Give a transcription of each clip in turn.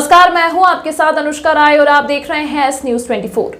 नमस्कार, मैं हूं आपके साथ अनुष्का राय और आप देख रहे हैं एस न्यूज 24।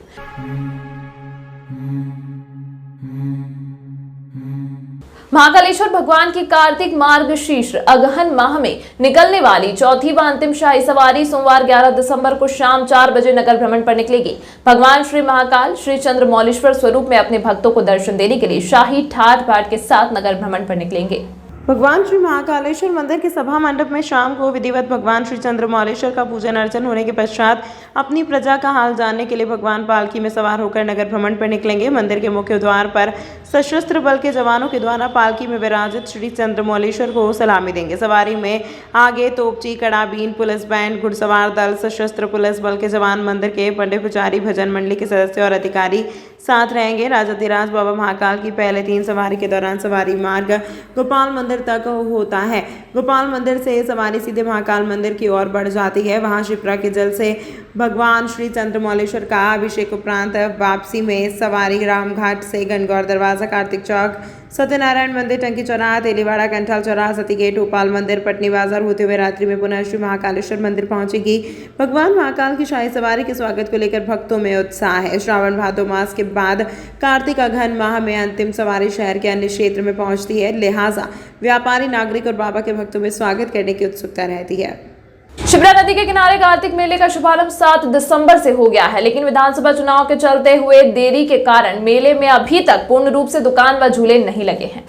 महाकालेश्वर भगवान की कार्तिक मार्गशीर्ष अगहन माह में निकलने वाली चौथी व अंतिम शाही सवारी सोमवार 11 दिसंबर को शाम 4 बजे नगर भ्रमण पर निकलेगी। भगवान श्री महाकाल श्री चंद्रमौलेश्वर स्वरूप में अपने भक्तों को दर्शन देने के लिए शाही ठाट बाट के साथ नगर भ्रमण पर निकलेंगे। भगवान श्री महाकालेश्वर मंदिर के सभा मंडप में शाम को विधिवत भगवान श्री चंद्रमौलेश्वर का पूजन अर्चन होने के पश्चात अपनी प्रजा का हाल जानने के लिए भगवान पालकी में सवार होकर नगर भ्रमण पर निकलेंगे। मंदिर के मुख्य द्वार पर सशस्त्र बल के जवानों के द्वारा पालकी में विराजित श्री चंद्रमौलेश्वर को सलामी देंगे। सवारी में आगे तोपची, कड़ाबीन, पुलिस बैंड, घुड़सवार दल, सशस्त्र पुलिस बल के जवान, मंदिर के पंडित, पुजारी, भजन मंडली के सदस्य और अधिकारी साथ रहेंगे। राजाधिराज बाबा महाकाल की पहले 3 सवारी के दौरान सवारी मार्ग गोपाल मंदिर तक होता है। गोपाल मंदिर से सवारी सीधे महाकाल मंदिर की ओर बढ़ जाती है। वहां शिप्रा के जल से भगवान श्री चंद्रमौलेश्वर का अभिषेक उपरांत वापसी में सवारी रामघाट से गणगौर दरवाजा, कार्तिक चौक, सत्यनारायण मंदिर, टंकी चौराहा, तेलीवाड़ा, कंठाल चौराहा, सती गेट, उपाल मंदिर, पटनी बाजार होते हुए रात्रि में पुनः श्री महाकालेश्वर मंदिर पहुंचेगी। भगवान महाकाल की शाही सवारी के स्वागत को लेकर भक्तों में उत्साह है। श्रावण भादो मास के बाद कार्तिक अगहन माह में अंतिम सवारी शहर के अन्य क्षेत्र में पहुंचती है, लिहाजा व्यापारी, नागरिक और बाबा के भक्तों में स्वागत करने की उत्सुकता रहती है। शिप्रा नदी के किनारे कार्तिक मेले का शुभारंभ 7 दिसंबर से हो गया है, लेकिन विधानसभा चुनाव के चलते हुए देरी के कारण मेले में अभी तक पूर्ण रूप से दुकान व झूले नहीं लगे हैं।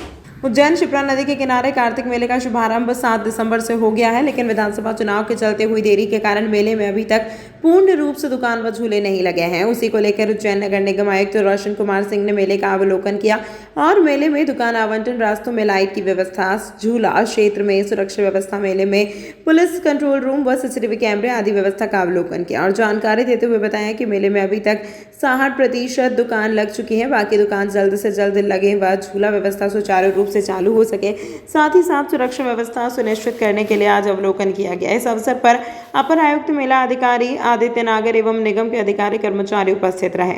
उज्जैन शिप्रा नदी के किनारे कार्तिक मेले का शुभारंभ 7 दिसंबर से हो गया है, लेकिन विधानसभा चुनाव के चलते हुई देरी के कारण मेले में अभी तक पूर्ण रूप से दुकान व झूले नहीं लगे हैं। उसी को लेकर उज्जैन नगर निगम आयुक्त रोशन कुमार सिंह ने मेले का अवलोकन किया और मेले में दुकान आवंटन, रास्तों में लाइट की व्यवस्था, झूला क्षेत्र में सुरक्षा व्यवस्था, मेले में पुलिस कंट्रोल रूम व सीसीटीवी कैमरे आदि व्यवस्था का अवलोकन किया और जानकारी देते हुए बताया कि मेले में अभी तक 60% दुकान लग चुकी है। बाकी दुकान जल्द से जल्द लगे व झूला व्यवस्था सुचारू रूप से चालू हो सके, साथ ही साथ सुरक्षा व्यवस्था सुनिश्चित करने के लिए आज अवलोकन किया गया। इस अवसर पर अपर आयुक्त मेला अधिकारी आदित्य नागर एवं निगम के अधिकारी कर्मचारी उपस्थित रहे।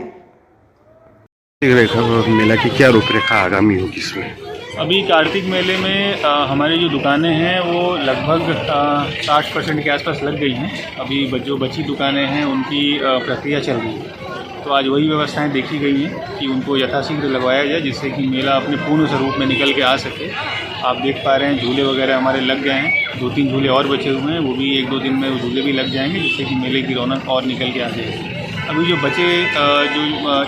मेला की क्या रूपरेखा आगामी होगी इसमें? अभी कार्तिक मेले में हमारी जो दुकानें हैं वो लगभग 60% के आसपास लग गई हैं। अभी जो बची दुकानें हैं उनकी प्रक्रिया चल रही है, तो आज वही व्यवस्थाएं देखी गई हैं कि उनको यथाशीघ्र लगवाया जाए, जिससे कि मेला अपने पूर्ण स्वरूप में निकल के आ सके। आप देख पा रहे हैं झूले वगैरह हमारे लग गए हैं, 2-3 झूले और बचे हुए हैं, वो भी 1-2 दिन में वो झूले भी लग जाएंगे, जिससे कि मेले की रौनक और निकल के आ जाएगी। अभी जो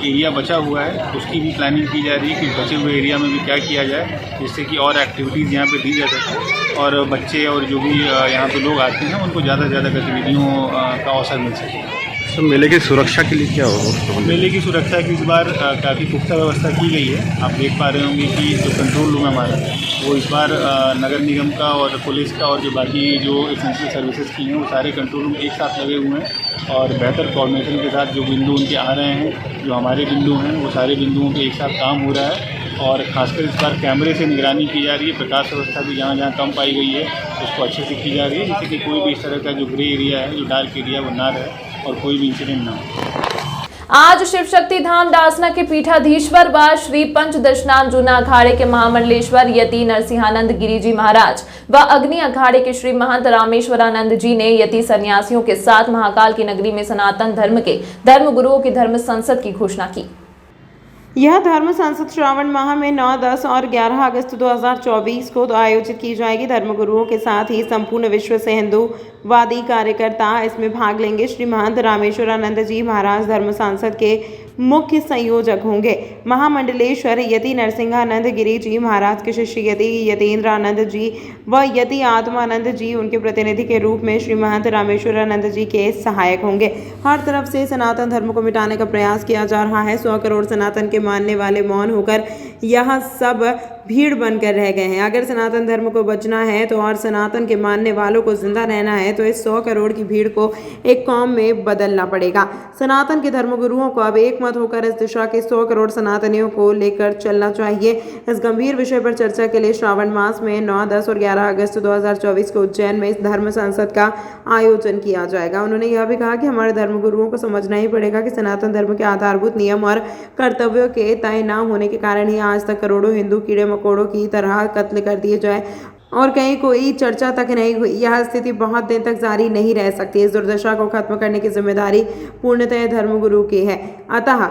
एरिया बचा हुआ है उसकी भी प्लानिंग की जा रही है कि बचे हुए एरिया में भी क्या किया जाए, जिससे कि और एक्टिविटीज़ यहाँ पे दी जा सके और बच्चे और जो भी यहाँ पे लोग आते हैं उनको ज़्यादा से ज़्यादा गतिविधियों का अवसर मिल सके। तो मेले की सुरक्षा के लिए क्या हो? मेले की सुरक्षा की इस बार काफ़ी पुख्ता व्यवस्था की गई है। आप देख पा रहे होंगे कि जो कंट्रोल रूम है हमारा, वो इस बार नगर निगम का और पुलिस का और जो बाकी जो एसेंशियल सर्विसेज की हैं वो सारे कंट्रोल रूम एक साथ लगे हुए हैं और बेहतर कोऑर्डिनेशन के साथ जो बिंदु उनके आ रहे हैं, जो हमारे बिंदु हैं, वो सारे बिंदुओं पे एक साथ काम हो रहा है और खासकर इस बार कैमरे से निगरानी की जा रही है। प्रकाश व्यवस्था भी जहाँ जहाँ कम पाई गई है उसको अच्छे से की जा रही है, जिससे कि कोई भी इस तरह का जो ग्रे एरिया है, जो डार्क एरिया, वो ना रहे और कोई भी इंसिडेंट ना हो। आज शिव शक्ति धाम डासना के पीठाधीश्वर व श्री पंचदशनाम जूना अखाड़े के महामंडलेश्वर यति नरसिंहानंद गिरी जी महाराज व अग्नि अखाड़े के श्री महंत रामेश्वरानंद जी ने यति सन्यासियों के साथ महाकाल की नगरी में सनातन धर्म के धर्म गुरुओं की धर्म संसद की घोषणा की। यह धर्म संसद श्रावण माह में 9, 10 और 11 अगस्त 2024 को आयोजित की जाएगी। धर्मगुरुओं के साथ ही संपूर्ण विश्व से हिंदूवादी कार्यकर्ता इसमें भाग लेंगे। श्री महंत रामेश्वरानंद जी महाराज धर्म संसद के मुख्य संयोजक होंगे। महामंडलेश्वर यति नरसिंहानंद गिरी जी महाराज के शिष्य यति यतीन्द्र आनंद जी व यति आत्मानंद जी उनके प्रतिनिधि के रूप में श्री महंत रामेश्वरानंद जी के सहायक होंगे। हर तरफ से सनातन धर्म को मिटाने का प्रयास किया जा रहा है। 100 करोड़ सनातन के मानने वाले मौन होकर यह सब भीड़ बनकर रह गए हैं। अगर सनातन धर्म को बचना है तो और सनातन के मानने वालों को जिंदा रहना है तो इस 100 करोड़ की भीड़ को एक कौम में बदलना पड़ेगा। सनातन के धर्मगुरुओं को अब एक मत होकर इस दिशा के 100 करोड़ सनातनियों को लेकर चलना चाहिए। इस गंभीर विषय पर चर्चा के लिए श्रावण मास में 9, 10 और 11 अगस्त 2024 को उज्जैन में इस धर्म संसद का आयोजन किया जाएगा। उन्होंने यह भी कहा कि हमारे धर्मगुरुओं को समझना ही पड़ेगा कि सनातन धर्म के आधारभूत नियम और कर्तव्यों के तय न होने के कारण ही आज तक करोड़ों हिंदू कीड़े मकोड़ों की तरह कत्ल कर दिए जाए और कहीं कोई चर्चा तक नहीं हुई। यह स्थिति बहुत दिन तक जारी नहीं रह सकती। इस दुर्दशा को खत्म करने की जिम्मेदारी पूर्णतः धर्मगुरु की है। अतः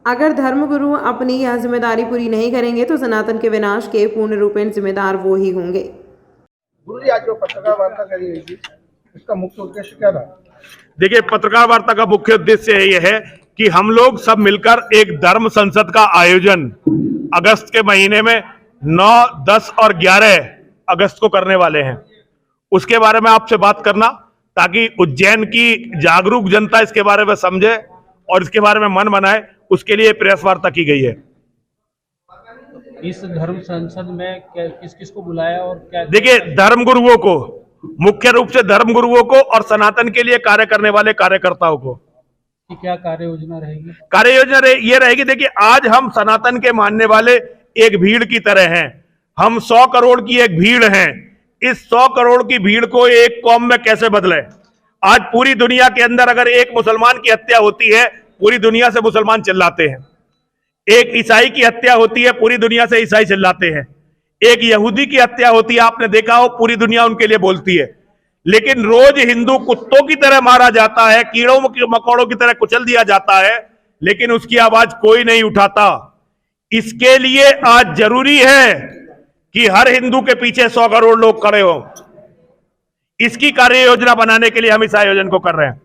अगर धर्मगुरु अपनी यह जिम्मेदारी पूरी नहीं करेंगे तो सनातन के विनाश के पूर्ण रूपेण जिम्मेदार वो ही होंगे। गुरु जी, आज जो पत्रकार वार्ता करी गई थी, इसका मुख्य उद्देश्य क्या था? देखिए, पत्रकार वार्ता का मुख्य उद्देश्य यह है कि हम लोग सब मिलकर एक धर्म संसद का आयोजन अगस्त के महीने में 9, 10 और 11 अगस्त को करने वाले हैं। उसके बारे में आपसे बात करना, ताकि उज्जैन की जागरूक जनता इसके बारे में समझे और इसके बारे में मन बनाए, उसके लिए प्रेस वार्ता की गई है। इस धर्म संसद में किस किस को बुलाया और क्या? देखिए, धर्मगुरुओं को, मुख्य रूप से धर्मगुरुओं को और सनातन के लिए कार्य करने वाले कार्यकर्ताओं को। कि क्या कार्य योजना रहेगी? कार्य योजना ये रहेगी, देखिए, आज हम सनातन के मानने वाले एक भीड़ की तरह हैं। हम 100 करोड़ की एक भीड़ हैं। इस 100 करोड़ की भीड़ को एक कौम में कैसे बदले? आज पूरी दुनिया के अंदर अगर एक मुसलमान की हत्या होती है, पूरी दुनिया से मुसलमान चिल्लाते हैं। एक ईसाई की हत्या होती है, पूरी दुनिया से ईसाई चिल्लाते हैं। एक यहूदी की हत्या होती है, आपने देखा हो, पूरी दुनिया उनके लिए बोलती है। लेकिन रोज हिंदू कुत्तों की तरह मारा जाता है, कीड़ों मकोड़ों की तरह कुचल दिया जाता है, लेकिन उसकी आवाज कोई नहीं उठाता। इसके लिए आज जरूरी है कि हर हिंदू के पीछे 100 करोड़ लोग खड़े हो। इसकी कार्य योजना बनाने के लिए हम इस आयोजन को कर रहे हैं।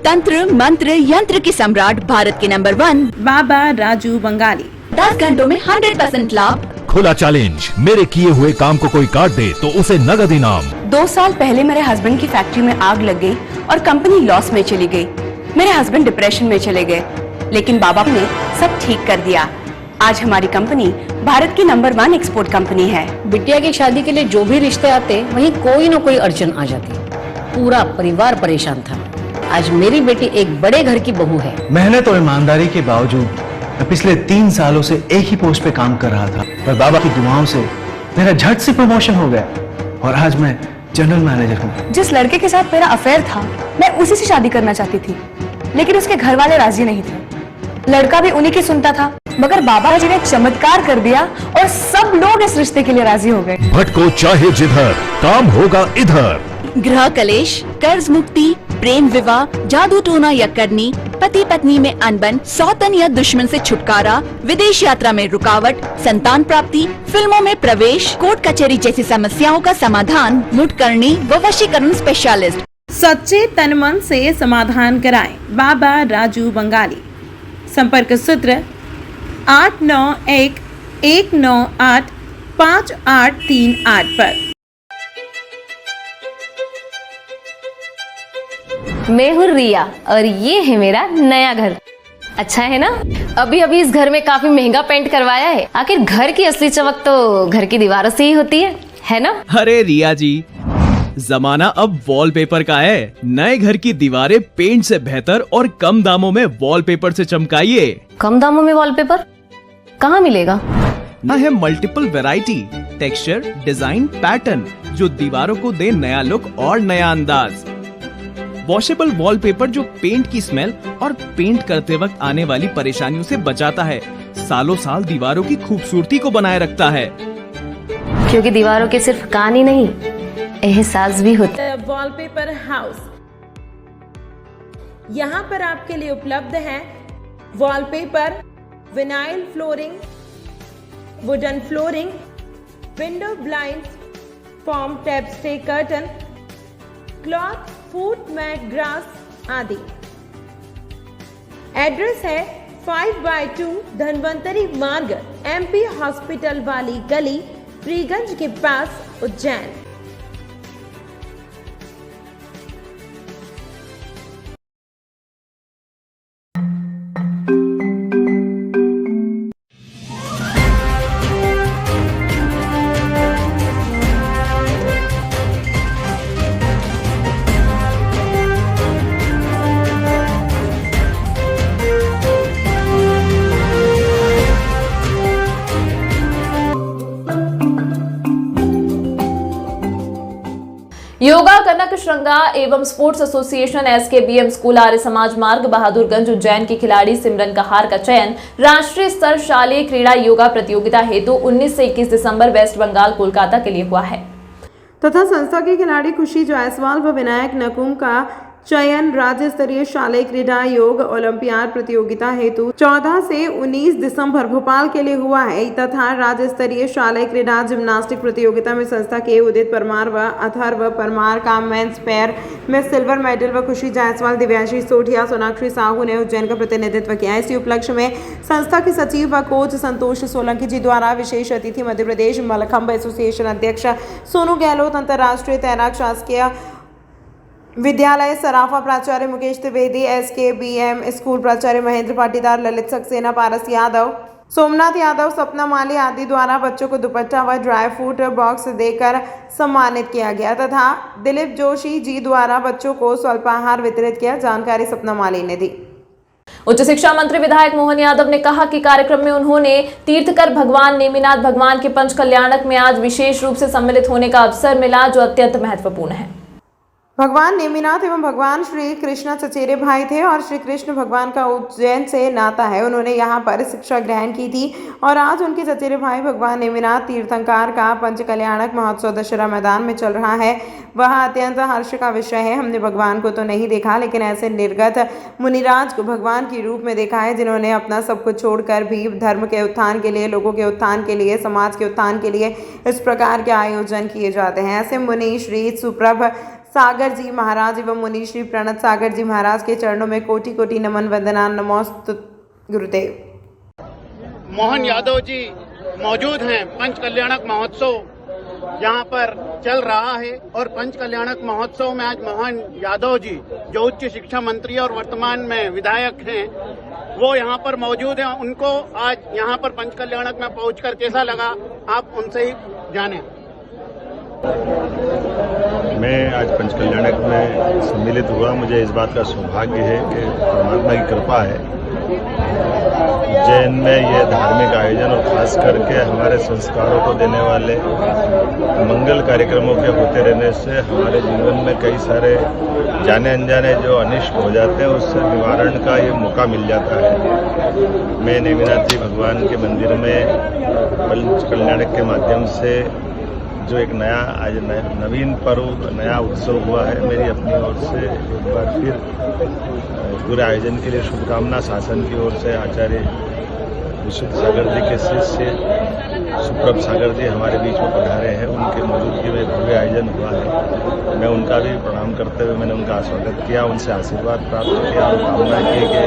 तंत्र मंत्र यंत्र के सम्राट भारत के नंबर 1 बाबा राजू बंगाली। 10 घंटों में 100% लाभ। खुला चैलेंज, मेरे किए हुए काम को कोई काट दे तो उसे नगद इनाम। 2 साल पहले मेरे हस्बैंड की फैक्ट्री में आग लग गई और कंपनी लॉस में चली गई। मेरे हस्बैंड डिप्रेशन में चले गए, लेकिन बाबा ने सब ठीक कर दिया। आज हमारी कंपनी भारत की नंबर 1 एक्सपोर्ट कंपनी है। बिटिया की शादी के लिए जो भी रिश्ते आते, वहीं कोई न कोई अड़चन आ जाती। पूरा परिवार परेशान था। आज मेरी बेटी एक बड़े घर की बहू है। मेहनत और ईमानदारी के बावजूद मैं पिछले 3 सालों से एक ही पोस्ट पे काम कर रहा था, पर बाबा की दुआओं से मेरा झट से प्रमोशन हो गया और आज मैं जनरल मैनेजर हूँ। जिस लड़के के साथ मेरा अफेयर था, मैं उसी से शादी करना चाहती थी, लेकिन उसके घर वाले राजी नहीं थे। लड़का भी उन्हीं की सुनता था, मगर बाबा जी ने चमत्कार कर दिया और सब लोग इस रिश्ते के लिए राजी हो गए। भटको चाहे जिधर, काम होगा इधर। गृह कलेश, कर्ज मुक्ति, प्रेम विवाह, जादू टोना या करनी, पति पत्नी में अनबन, सौतन या दुश्मन से छुटकारा, विदेश यात्रा में रुकावट, संतान प्राप्ति, फिल्मों में प्रवेश, कोर्ट कचहरी जैसी समस्याओं का समाधान मुठकरणी व वशीकरण स्पेशलिस्ट। सच्चे तन मन से समाधान कराएं। बाबा राजू बंगाली। संपर्क सूत्र 8911985838 पर। मैं हूँ रिया और ये है मेरा नया घर। अच्छा है ना? अभी अभी इस घर में काफी महंगा पेंट करवाया है। आखिर घर की असली चमक तो घर की दीवारों से ही होती है ना? अरे रिया जी, जमाना अब वॉलपेपर का है। नए घर की दीवारें पेंट से बेहतर और कम दामों में वॉलपेपर से चमकाइए। कम दामों में वॉलपेपर कहाँ मिलेगा? है multiple variety, texture, design, pattern जो दीवारों को दे नया लुक और नया अंदाज। वॉशेबल वॉलपेपर जो पेंट की स्मेल और पेंट करते वक्त आने वाली परेशानियों से बचाता है, सालों साल दीवारों की खूबसूरती को बनाए रखता है। क्योंकि दीवारों के सिर्फ कान ही नहीं, एहसास भी होता है। वॉलपेपर हाउस, यहाँ पर आपके लिए उपलब्ध है wallpaper, vinyl flooring, wooden flooring, window blinds, form tap stay curtain, cloth, foot mat, grass आदि। एड्रेस है 5/2 धनवंतरी मार्ग, MP हॉस्पिटल वाली गली, फ्रीगंज के पास, उज्जैन। योगा कनक श्रृंगा एवं sports association SKBM school Arya Samaj मार्ग बहादुरगंज उज्जैन की खिलाड़ी सिमरन कहार का चयन राष्ट्रीय स्तर शालेय क्रीड़ा योगा प्रतियोगिता हेतु 19 से 21 दिसंबर वेस्ट बंगाल कोलकाता के लिए हुआ है तथा संस्था के खिलाड़ी खुशी जायसवाल व विनायक नकुम का चयन राज्य स्तरीय शालेय क्रीड़ा योग ओलंपियाड प्रतियोगिता हेतु 14 से 19 दिसंबर भोपाल के लिए हुआ है तथा राज्य स्तरीय शालेय क्रीड़ा जिम्नास्टिक प्रतियोगिता में संस्था के उदित परमार व अथर्व परमार का मेंस पेयर में सिल्वर मेडल व खुशी जायसवाल दिव्यांशी सोढ़िया सोनाक्षी साहू ने उज्जैन का प्रतिनिधित्व किया। इसी उपलक्ष्य में संस्था के सचिव व कोच संतोष सोलंकी जी द्वारा विशेष अतिथि मध्य प्रदेश मलखंभ एसोसिएशन अध्यक्ष सोनू गहलोत, अंतर्राष्ट्रीय तैराक शासकीय विद्यालय सराफा प्राचार्य मुकेश त्रिवेदी, SKBM स्कूल प्राचार्य महेंद्र पाटीदार, ललित सक्सेना, पारस यादव, सोमनाथ यादव, सपना माली आदि द्वारा बच्चों को दुपट्टा व ड्राई फ्रूट बॉक्स देकर सम्मानित किया गया तथा दिलीप जोशी जी द्वारा बच्चों को स्वल्पाहार वितरित किया। जानकारी सपना माली ने दी। उच्च शिक्षा मंत्री विधायक मोहन यादव ने कहा कि कार्यक्रम में उन्होंने तीर्थकर भगवान नेमिनाथ भगवान के पंच कल्याणक में आज विशेष रूप से सम्मिलित होने का अवसर मिला, जो अत्यंत महत्वपूर्ण है। भगवान नेमिनाथ एवं भगवान श्री कृष्ण चचेरे भाई थे और श्री कृष्ण भगवान का उज्जैन से नाता है। उन्होंने यहाँ पर शिक्षा ग्रहण की थी और आज उनके चचेरे भाई भगवान नेमिनाथ तीर्थंकर का पंच कल्याणक महोत्सव दशहरा मैदान में चल रहा है। वह अत्यंत हर्ष का विषय है। हमने भगवान को तो नहीं देखा, लेकिन ऐसे निर्गत मुनिराज को भगवान के रूप में देखा है, जिन्होंने अपना सब कुछ छोड़कर भी धर्म के उत्थान के लिए, लोगों के उत्थान के लिए, समाज के उत्थान के लिए इस प्रकार के आयोजन किए जाते हैं। ऐसे मुनि श्री सुप्रभ सागर जी महाराज एवं मुनि श्री प्रणत सागर जी महाराज के चरणों में कोटि कोटि नमन वंदना। नमोस्तु गुरुदेव। मोहन यादव जी मौजूद हैं। पंच कल्याणक महोत्सव यहाँ पर चल रहा है और पंच कल्याणक महोत्सव में आज मोहन यादव जी, जो उच्च शिक्षा मंत्री और वर्तमान में विधायक हैं, वो यहाँ पर मौजूद हैं। उनको आज यहाँ पर पंच कल्याणक में पहुंचकर कैसा लगा, आप उनसे ही जानें। मैं आज पंच कल्याणक में सम्मिलित हुआ। मुझे इस बात का सौभाग्य है कि परमात्मा की कृपा है, उज्जैन में यह धार्मिक आयोजन और खास करके हमारे संस्कारों को देने वाले मंगल कार्यक्रमों के होते रहने से हमारे जीवन में कई सारे जाने अनजाने जो अनिष्ट हो जाते हैं उससे निवारण का ये मौका मिल जाता है। मैं नेमिनाथ जी भगवान के मंदिर में पंच कल्याणक के माध्यम से जो एक नया आज नवीन पर्व, नया उत्सव हुआ है, मेरी अपनी ओर से एक बार फिर पूरे आयोजन के लिए शुभकामना। शासन की ओर से आचार्य विशुद्ध सागर जी के शिष्य सुप्रभ सागर जी हमारे बीच में पधारे हैं, उनके मौजूदगी में भव्य आयोजन हुआ है। मैं उनका भी प्रणाम करते हुए मैंने उनका स्वागत किया, उनसे आशीर्वाद प्राप्त किया और कामना की कि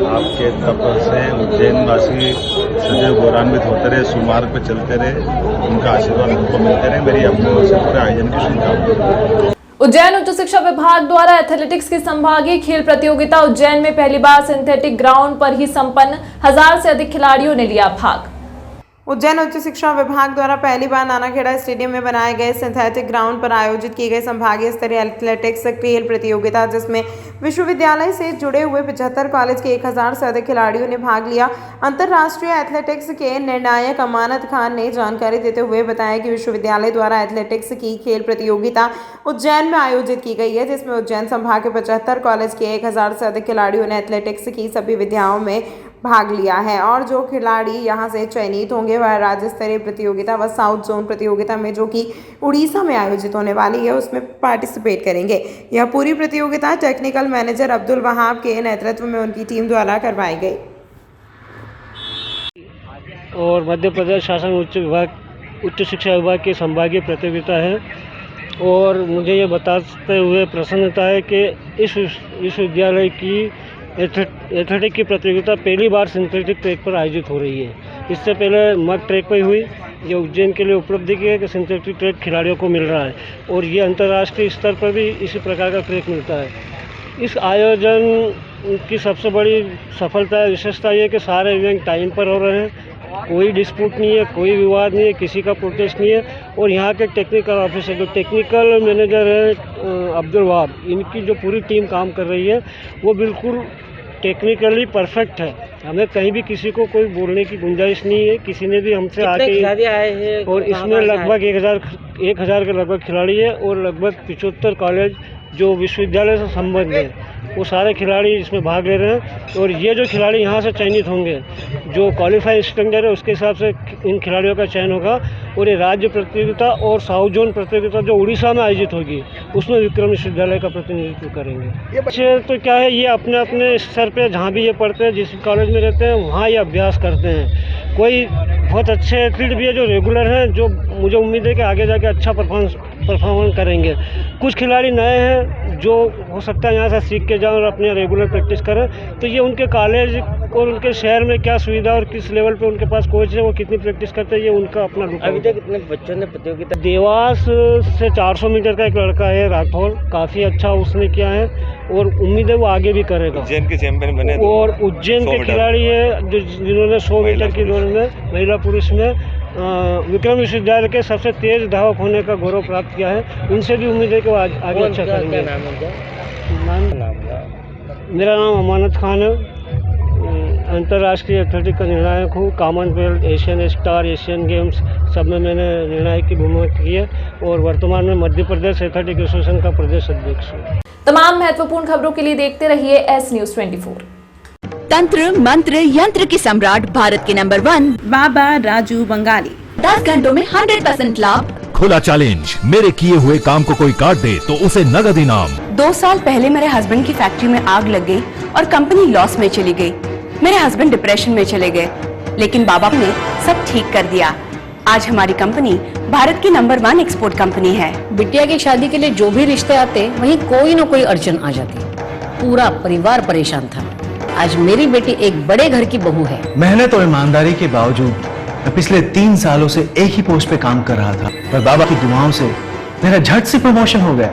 आपके तप से उज्जैनवासी सदैव गौरवान्वित होते रहे, सुमार्ग पर चलते रहे, उनका आशीर्वाद हमको मिलते रहे। मेरी अपनी ओर से पूरे आयोजन की शुभकामनाएं। उज्जैन उच्च शिक्षा विभाग द्वारा एथलेटिक्स की संभागीय खेल प्रतियोगिता उज्जैन में पहली बार सिंथेटिक ग्राउंड पर ही संपन्न। 1000 से अधिक खिलाड़ियों ने लिया भाग। उज्जैन उच्च शिक्षा विभाग द्वारा पहली बार नानाखेड़ा स्टेडियम में बनाए गए सिंथेटिक ग्राउंड पर आयोजित की गई संभागीय स्तरीय एथलेटिक्स खेल प्रतियोगिता, जिसमें विश्वविद्यालय से जुड़े हुए 75 कॉलेज के 1000 से अधिक खिलाड़ियों ने भाग लिया। अंतर्राष्ट्रीय एथलेटिक्स के निर्णायक अमानत खान ने जानकारी देते हुए बताया कि विश्वविद्यालय द्वारा एथलेटिक्स की खेल प्रतियोगिता उज्जैन में आयोजित की गई है, जिसमें उज्जैन संभाग के 75 कॉलेज के 1000 से अधिक खिलाड़ियों ने एथलेटिक्स की सभी विधाओं में भाग लिया है और जो खिलाड़ी यहां से चयनित होंगे वह राज्य स्तरीय प्रतियोगिता व साउथ जोन प्रतियोगिता में, जो कि उड़ीसा में आयोजित होने वाली है, उसमें पार्टिसिपेट करेंगे। यह पूरी प्रतियोगिता टेक्निकल मैनेजर अब्दुल वहाब के नेतृत्व में उनकी टीम द्वारा करवाई गई। और मध्य प्रदेश शासन उच्च शिक्षा विभाग की संभागीय प्रतियोगिता है और मुझे ये बताते हुए प्रसन्नता है कि इस विश्वविद्यालय की एथलेटिक की प्रतियोगिता पहली बार सिंथेटिक ट्रैक पर आयोजित हो रही है। इससे पहले मड ट्रैक पर हुई, ये उज्जैन के लिए उपलब्धि की है कि सिंथेटिक ट्रैक खिलाड़ियों को मिल रहा है और ये अंतर्राष्ट्रीय स्तर पर भी इसी प्रकार का ट्रैक मिलता है। इस आयोजन की सबसे बड़ी सफलता विशेषता ये कि सारे इवेंट टाइम पर हो रहे हैं, कोई डिस्प्यूट नहीं है, कोई विवाद नहीं है, किसी का प्रोटेस्ट नहीं है और यहाँ के टेक्निकल ऑफिसर, जो टेक्निकल मैनेजर है अब्दुल वहाब, इनकी जो पूरी टीम काम कर रही है वो बिल्कुल टेक्निकली परफेक्ट है। हमें कहीं भी किसी को कोई बोलने की गुंजाइश नहीं है। किसी ने भी हमसे आके आए हैं और इसमें लगभग 1000 के लगभग खिलाड़ी है और लगभग 75 कॉलेज जो विश्वविद्यालय से संबंध है वो सारे खिलाड़ी इसमें भाग ले रहे हैं। और ये जो खिलाड़ी यहाँ से चयनित होंगे, जो क्वालिफाइड स्टैंडर्ड है उसके हिसाब से इन खिलाड़ियों का चयन होगा। और ये राज्य प्रतियोगिता और साउथ जोन प्रतियोगिता जो उड़ीसा में आयोजित होगी उसमें विक्रम विश्वविद्यालय का प्रतिनिधित्व करेंगे। बच्चे तो क्या है, ये अपने अपने स्तर पे जहाँ भी ये पढ़ते हैं, जिस कॉलेज में रहते हैं वहाँ ये अभ्यास करते हैं। कोई बहुत अच्छे एथलीट भी है जो रेगुलर हैं, जो मुझे उम्मीद है कि आगे जाके अच्छा परफॉर्मेंस करेंगे। कुछ खिलाड़ी नए हैं जो हो सकता है यहाँ से सीख के जाएं और अपने रेगुलर प्रैक्टिस करें। तो ये उनके कॉलेज और उनके शहर में क्या सुविधा और किस लेवल पे उनके पास कोच है, वो कितनी प्रैक्टिस करते हैं, ये उनका अपना रूप। अभी तक कितने बच्चों ने प्रतियोगिता? देवास से 400 मीटर का एक लड़का है राठौर, काफ़ी अच्छा उसने किया है और उम्मीद है वो आगे भी करेगा। उज्जैन के चैंपियन बने। और उज्जैन के खिलाड़ी है जिन्होंने 100 मीटर की दौड़ में महिला पुरुष में विक्रम विश्वविद्यालय के सबसे तेज धावक होने का गौरव प्राप्त किया है। उनसे भी उम्मीद है कि वो आगे अच्छा करेंगे। मेरा नाम अमानत खान है, अंतर्राष्ट्रीय एथलेटिक का निर्णायक हूँ। Commonwealth, Asian star, Asian games सब में मैंने निर्णायक की भूमिका की है और वर्तमान में मध्य प्रदेश एथलेटिक एसोसिएशन का प्रदेश अध्यक्ष हूँ। तमाम महत्वपूर्ण खबरों के लिए देखते रहिए एस न्यूज़ 24। तंत्र मंत्र यंत्र के सम्राट भारत के नंबर 1 बाबा राजू बंगाली। 10 घंटों में 100% लाभ। खुला चैलेंज, मेरे किए हुए काम को कोई काट दे तो उसे नगद इनाम। 2 साल पहले मेरे हस्बैंड की फैक्ट्री में आग लग गई और कंपनी लॉस में चली गई। मेरे हस्बैंड डिप्रेशन में चले गए, लेकिन बाबा ने सब ठीक कर दिया। आज हमारी कंपनी भारत की नंबर 1 एक्सपोर्ट कंपनी है। बिटिया की शादी के लिए जो भी रिश्ते आते वहीं कोई न कोई अड़चन आ जाती। पूरा परिवार परेशान था। आज मेरी बेटी एक बड़े घर की बहू है। मेहनत और ईमानदारी के बावजूद मैं पिछले 3 सालों से एक ही पोस्ट पे काम कर रहा था, पर बाबा की दुआओं से मेरा झट से प्रमोशन हो गया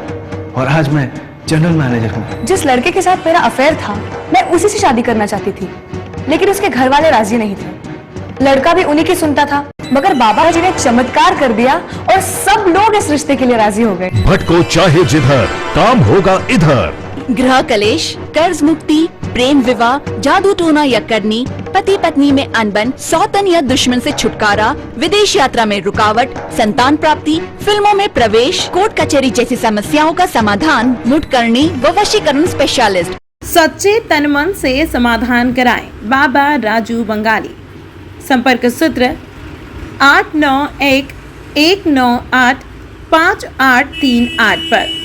और आज मैं जनरल मैनेजर हूँ। जिस लड़के के साथ मेरा अफेयर था मैं उसी से शादी करना चाहती थी, लेकिन उसके घर वाले राजी नहीं थे। लड़का भी उन्हीं की सुनता था, मगर बाबा जी ने चमत्कार कर दिया और सब लोग इस रिश्ते के लिए राजी हो गए। भटको चाहे जिधर, काम होगा इधर। गृह कलेश, कर्ज मुक्ति, प्रेम विवाह, जादू टोना या करनी, पति पत्नी में अनबन, सौतन या दुश्मन से छुटकारा, विदेश यात्रा में रुकावट, संतान प्राप्ति, फिल्मों में प्रवेश, कोर्ट कचहरी जैसी समस्याओं का समाधान मुटकरणी व वशीकरण स्पेशलिस्ट। सच्चे तन मन से समाधान कराएं बाबा राजू बंगाली। संपर्क सूत्र 891 198 5838 पर।